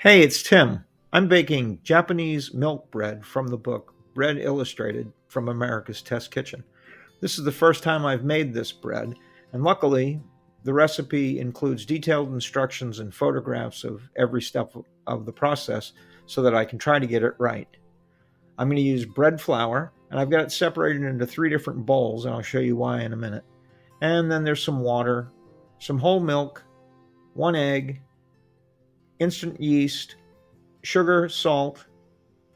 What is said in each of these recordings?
Hey, it's Tim. I'm baking Japanese milk bread from the book Bread Illustrated from America's Test Kitchen. This is the first time I've made this bread, and luckily, the recipe includes detailed instructions and photographs of every step of the process so that I can try to get it right. I'm going to use bread flour, and I've got it separated into three different bowls, and I'll show you why in a minute. And then there's some water, some whole milk, one egg, instant yeast, sugar, salt,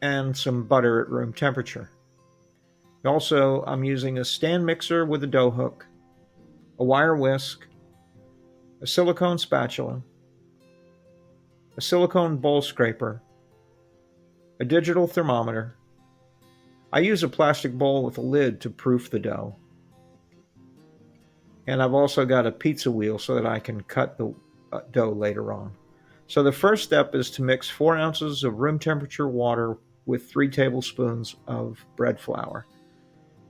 and some butter at room temperature. Also, I'm using a stand mixer with a dough hook, a wire whisk, a silicone spatula, a silicone bowl scraper, a digital thermometer. I use a plastic bowl with a lid to proof the dough. And I've also got a pizza wheel so that I can cut the dough later on. So the first step is to mix 4 ounces of room temperature water with 3 tablespoons of bread flour.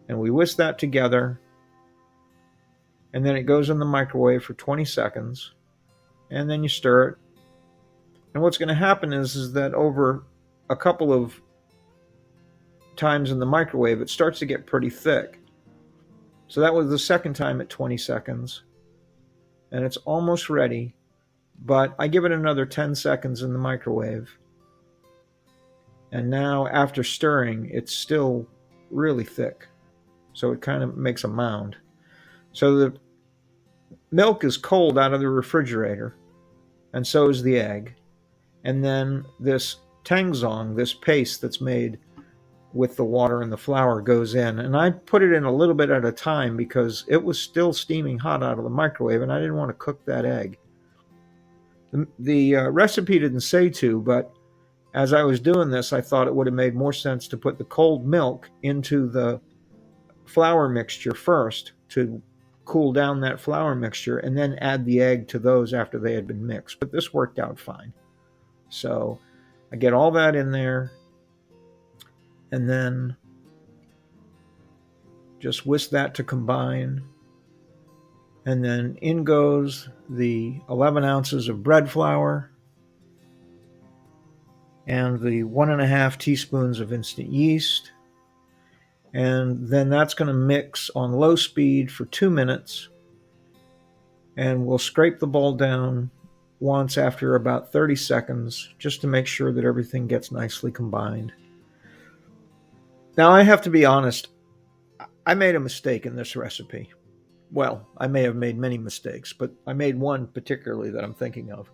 And we whisk that together, and then it goes in the microwave for 20 seconds, and then you stir it. And what's going to happen is that over a couple of times in the microwave, it starts to get pretty thick. So that was the second time at 20 seconds, and it's almost ready. But I give it another 10 seconds in the microwave. And now, after stirring, it's still really thick. So it kind of makes a mound. So the milk is cold out of the refrigerator, and so is the egg. And then this tangzhong, this paste that's made with the water and the flour, goes in. And I put it in a little bit at a time because it was still steaming hot out of the microwave, and I didn't want to cook that egg. The recipe didn't say to, but as I was doing this, I thought it would have made more sense to put the cold milk into the flour mixture first to cool down that flour mixture, and then add the egg to those after they had been mixed. But this worked out fine. So I get all that in there, and then just whisk that to combine. And then in goes the 11 ounces of bread flour and the 1.5 teaspoons of instant yeast. And then that's going to mix on low speed for 2 minutes. And we'll scrape the bowl down once after about 30 seconds just to make sure that everything gets nicely combined. Now, I have to be honest, I made a mistake in this recipe. Well, I may have made many mistakes, but I made one particularly that I'm thinking of.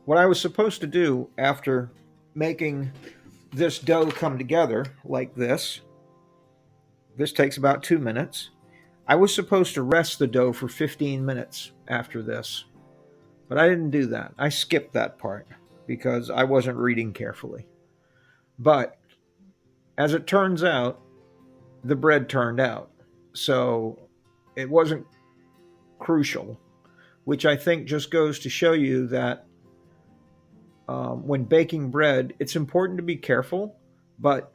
What I was supposed to do after making this dough come together like this takes about 2 minutes. I was supposed to rest the dough for 15 minutes after this, but I didn't do that. I skipped that part because I wasn't reading carefully. But as it turns out, the bread turned out. So it wasn't crucial, which I think just goes to show you that when baking bread, it's important to be careful. But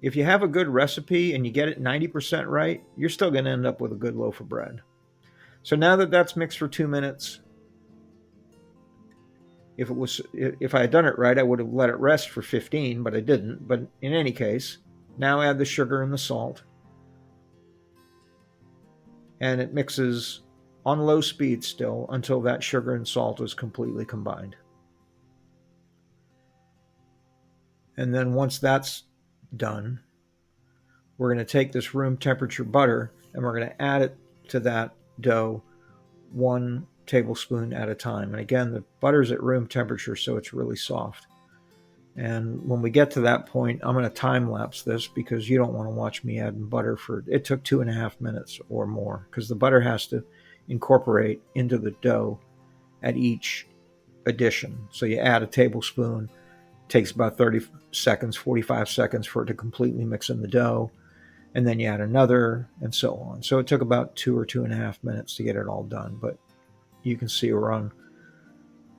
if you have a good recipe and you get it 90% right, you're still going to end up with a good loaf of bread. So now that that's mixed for 2 minutes, if I had done it right, I would have let it rest for 15, but I didn't. But in any case, now add the sugar and the salt. And it mixes on low speed still until that sugar and salt is completely combined. And then once that's done, we're going to take this room temperature butter and we're going to add it to that dough 1 tablespoon at a time. And again, the butter's at room temperature, so it's really soft. And when we get to that point, I'm going to time lapse this because you don't want to watch me adding butter it took 2.5 minutes or more because the butter has to incorporate into the dough at each addition. So you add a tablespoon, it takes about 30 seconds, 45 seconds for it to completely mix in the dough. And then you add another and so on. So it took about 2 or 2.5 minutes to get it all done. But you can see we're on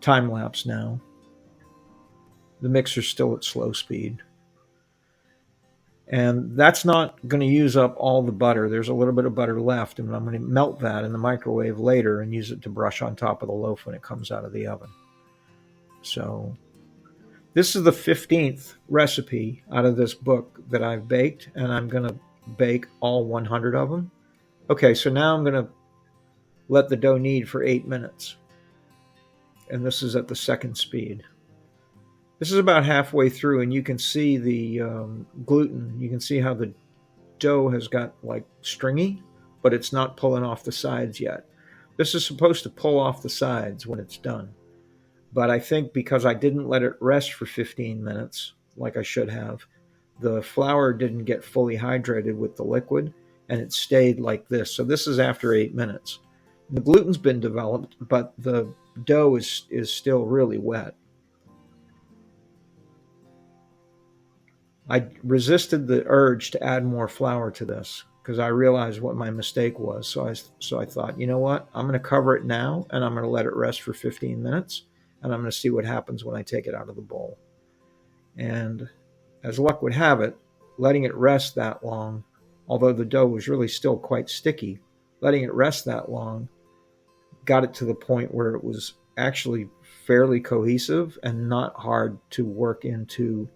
time lapse now. The mixer's still at slow speed. And that's not going to use up all the butter. There's a little bit of butter left, and I'm going to melt that in the microwave later and use it to brush on top of the loaf when it comes out of the oven. So this is the 15th recipe out of this book that I've baked, and I'm going to bake all 100 of them. Okay, so now I'm going to let the dough knead for 8 minutes. And this is at the second speed. This is about halfway through, and you can see the gluten. You can see how the dough has got like stringy, but it's not pulling off the sides yet. This is supposed to pull off the sides when it's done. But I think because I didn't let it rest for 15 minutes, like I should have, the flour didn't get fully hydrated with the liquid, and it stayed like this. So this is after 8 minutes. The gluten's been developed, but the dough is still really wet. I resisted the urge to add more flour to this because I realized what my mistake was. So I thought, you know what? I'm going to cover it now, and I'm going to let it rest for 15 minutes, and I'm going to see what happens when I take it out of the bowl. And as luck would have it, letting it rest that long, although the dough was really still quite sticky, letting it rest that long got it to the point where it was actually fairly cohesive and not hard to work into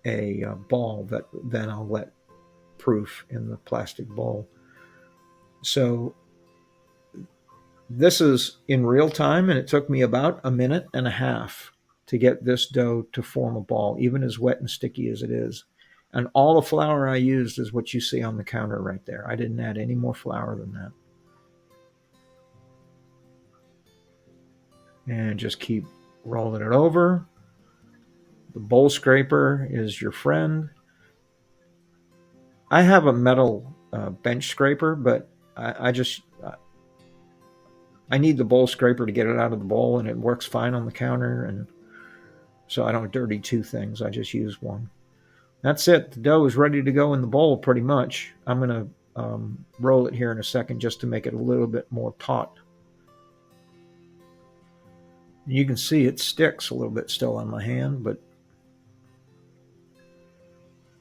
a ball that then I'll let proof in the plastic bowl. So this is in real time, and it took me about a minute and a half to get this dough to form a ball, even as wet and sticky as it is. And all the flour I used is what you see on the counter right there. I didn't add any more flour than that. And just keep rolling it over. The bowl scraper is your friend. I have a metal bench scraper, but I need the bowl scraper to get it out of the bowl, and it works fine on the counter, and so I don't dirty two things. I just use one. That's it. The dough is ready to go in the bowl pretty much. I'm going to roll it here in a second just to make it a little bit more taut. You can see it sticks a little bit still on my hand, but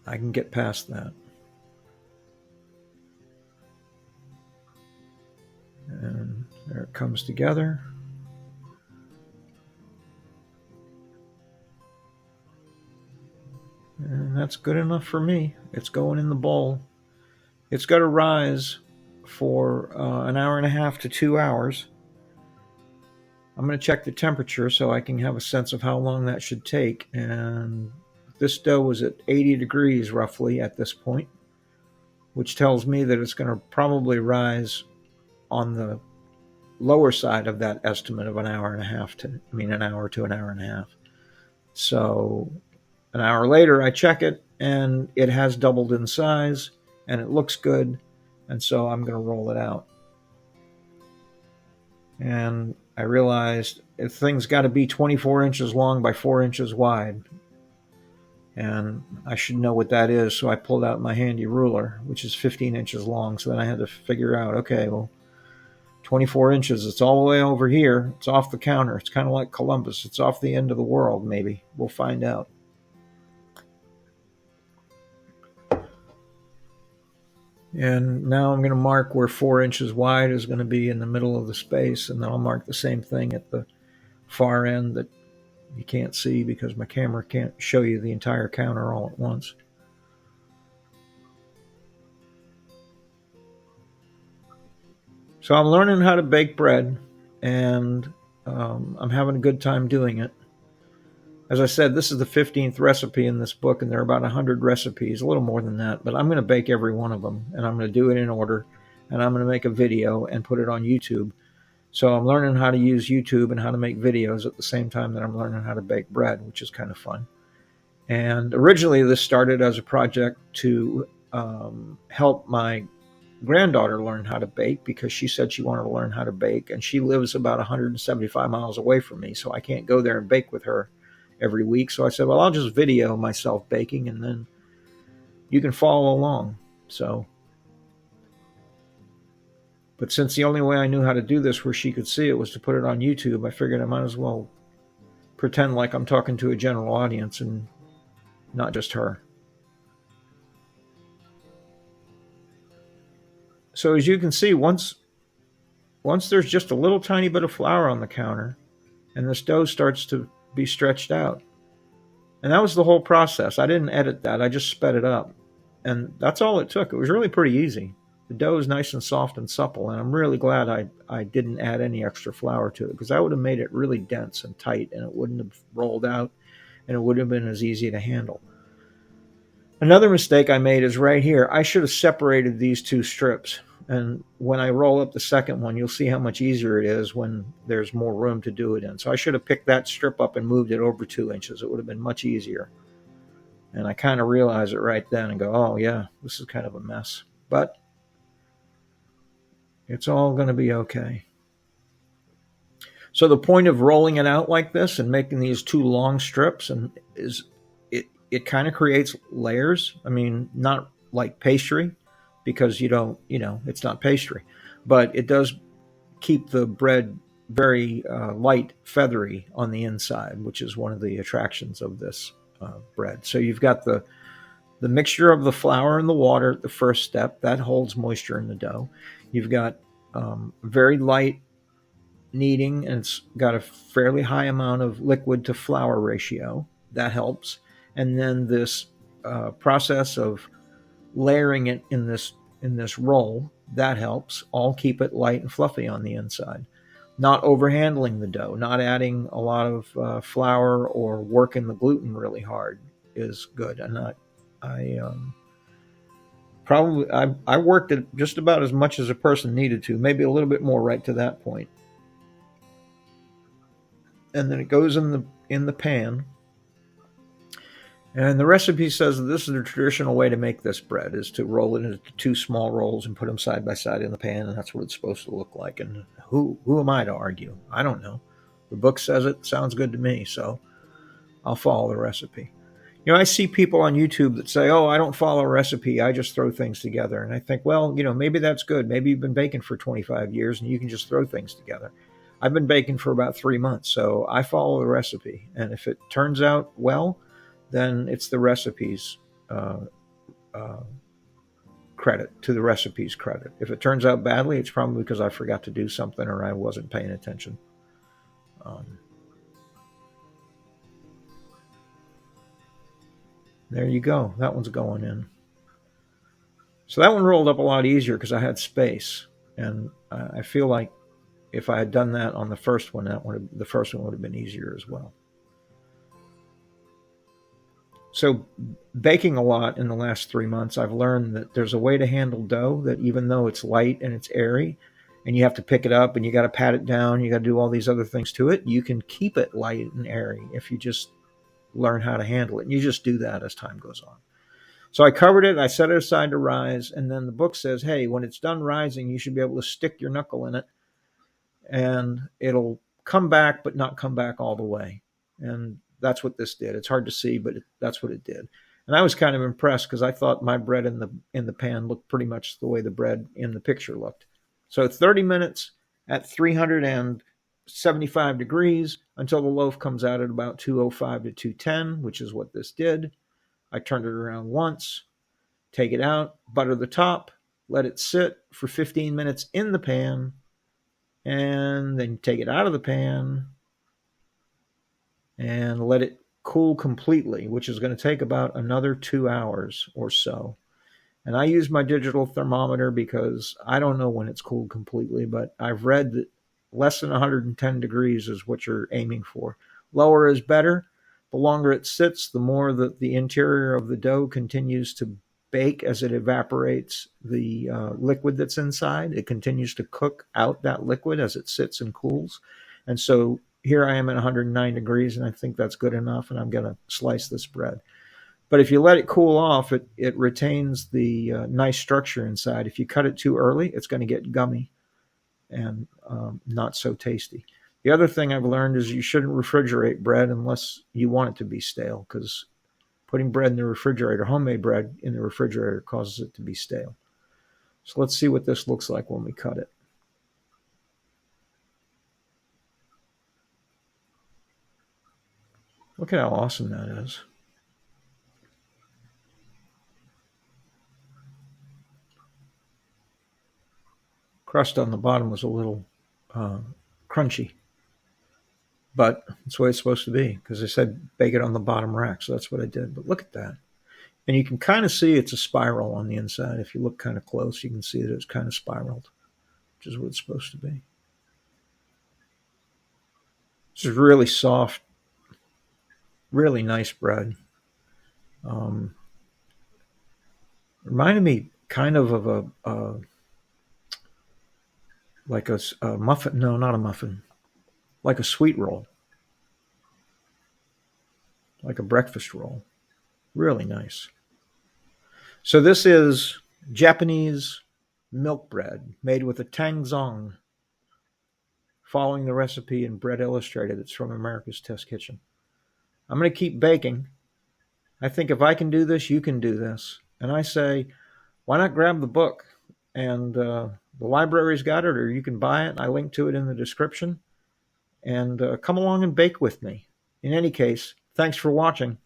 I can get past that. And there it comes together. And that's good enough for me. It's going in the bowl. It's got to rise for an hour and a half to 2 hours. I'm going to check the temperature so I can have a sense of how long that should take. And this dough was at 80 degrees roughly at this point, which tells me that it's going to probably rise on the lower side of that estimate of an hour to an hour and a half. So an hour later, I check it, and it has doubled in size, and it looks good, and so I'm going to roll it out. And I realized if things got to be 24 inches long by 4 inches wide, and I should know what that is, so I pulled out my handy ruler, which is 15 inches long, so then I had to figure out, okay, well, 24 inches, it's all the way over here, it's off the counter, it's kind of like Columbus, it's off the end of the world, maybe. We'll find out. And now I'm going to mark where 4 inches wide is going to be in the middle of the space, and then I'll mark the same thing at the far end that you can't see because my camera can't show you the entire counter all at once. So I'm learning how to bake bread, and I'm having a good time doing it. As I said, this is the 15th recipe in this book, and there are about 100 recipes, a little more than that, but I'm going to bake every one of them, and I'm going to do it in order, and I'm going to make a video and put it on YouTube. So I'm learning how to use YouTube and how to make videos at the same time that I'm learning how to bake bread, which is kind of fun. And originally this started as a project to help my granddaughter learn how to bake because she said she wanted to learn how to bake, and she lives about 175 miles away from me, so I can't go there and bake with her every week. So I said, well, I'll just video myself baking, and then you can follow along. But since the only way I knew how to do this where she could see it was to put it on YouTube, I figured I might as well pretend like I'm talking to a general audience and not just her. So as you can see, once there's just a little tiny bit of flour on the counter and this dough starts to be stretched out. And that was the whole process. I didn't edit that. I just sped it up. And that's all it took. It was really pretty easy. The dough is nice and soft and supple, and I'm really glad I didn't add any extra flour to it, because that would have made it really dense and tight, and it wouldn't have rolled out, and it wouldn't have been as easy to handle. Another mistake I made is right here. I should have separated these two strips. And when I roll up the second one, you'll see how much easier it is when there's more room to do it in. So I should have picked that strip up and moved it over 2 inches. It would have been much easier. And I kind of realized it right then and go, oh, yeah, this is kind of a mess. But it's all going to be okay. So the point of rolling it out like this and making these two long strips is it kind of creates layers. I mean, not like pastry, because it's not pastry, but it does keep the bread very light, feathery on the inside, which is one of the attractions of this bread. So you've got the mixture of the flour and the water at the first step. That holds moisture in the dough. You've got very light kneading, and it's got a fairly high amount of liquid to flour ratio. That helps. And then this process of layering it in this roll, that helps. All keep it light and fluffy on the inside. Not overhandling the dough, not adding a lot of flour or working the gluten really hard is good. And I worked it just about as much as a person needed to, maybe a little bit more right to that point. And then it goes in the pan. And the recipe says that this is the traditional way to make this bread, is to roll it into two small rolls and put them side by side in the pan, and that's what it's supposed to look like. And who am I to argue? I don't know. The book says it. Sounds good to me, so I'll follow the recipe. I see people on YouTube that say, oh, I don't follow a recipe, I just throw things together. And I think, well, maybe that's good. Maybe you've been baking for 25 years and you can just throw things together. I've been baking for about 3 months, so I follow the recipe. And if it turns out well, then it's the recipe's credit, to the recipe's credit. If it turns out badly, it's probably because I forgot to do something or I wasn't paying attention. There you go. That one's going in. So that one rolled up a lot easier because I had space. And I feel like if I had done that on the first one, the first one would have been easier as well. So baking a lot in the last 3 months, I've learned that there's a way to handle dough that, even though it's light and it's airy, and you have to pick it up and you got to pat it down, you got to do all these other things to it, you can keep it light and airy if you just learn how to handle it. And you just do that as time goes on. So I covered it, I set it aside to rise, and then the book says, hey, when it's done rising, you should be able to stick your knuckle in it, and it'll come back, but not come back all the way. And that's what this did. It's hard to see, but that's what it did. And I was kind of impressed because I thought my bread in the pan looked pretty much the way the bread in the picture looked. So 30 minutes at 375 degrees until the loaf comes out at about 205 to 210, which is what this did. I turned it around once, take it out, butter the top, let it sit for 15 minutes in the pan, and then take it out of the pan and let it cool completely, which is going to take about another 2 hours or so. And I use my digital thermometer because I don't know when it's cooled completely, but I've read that less than 110 degrees is what you're aiming for. Lower is better. The longer it sits, the more that the interior of the dough continues to bake as it evaporates the liquid that's inside. It continues to cook out that liquid as it sits and cools. And so here I am at 109 degrees, and I think that's good enough, and I'm going to slice this bread. But if you let it cool off, it retains the nice structure inside. If you cut it too early, it's going to get gummy and not so tasty. The other thing I've learned is you shouldn't refrigerate bread unless you want it to be stale, because putting bread in the refrigerator, homemade bread in the refrigerator, causes it to be stale. So let's see what this looks like when we cut it. Look at how awesome that is. Crust on the bottom was a little crunchy. But that's the way it's supposed to be because they said bake it on the bottom rack. So that's what I did. But look at that. And you can kind of see it's a spiral on the inside. If you look kind of close, you can see that it's kind of spiraled, which is what it's supposed to be. This is really soft, really nice bread. Um, Reminded me kind of a like a muffin. No, not a muffin. Like a sweet roll, like a breakfast roll. Really nice. So this is Japanese milk bread made with a tangzhong, following the recipe in Bread Illustrated that's from America's Test Kitchen. I'm going to keep baking. I think if I can do this, you can do this. And I say, why not grab the book? And the library's got it, or you can buy it. I link to it in the description. And come along and bake with me. In any case, thanks for watching.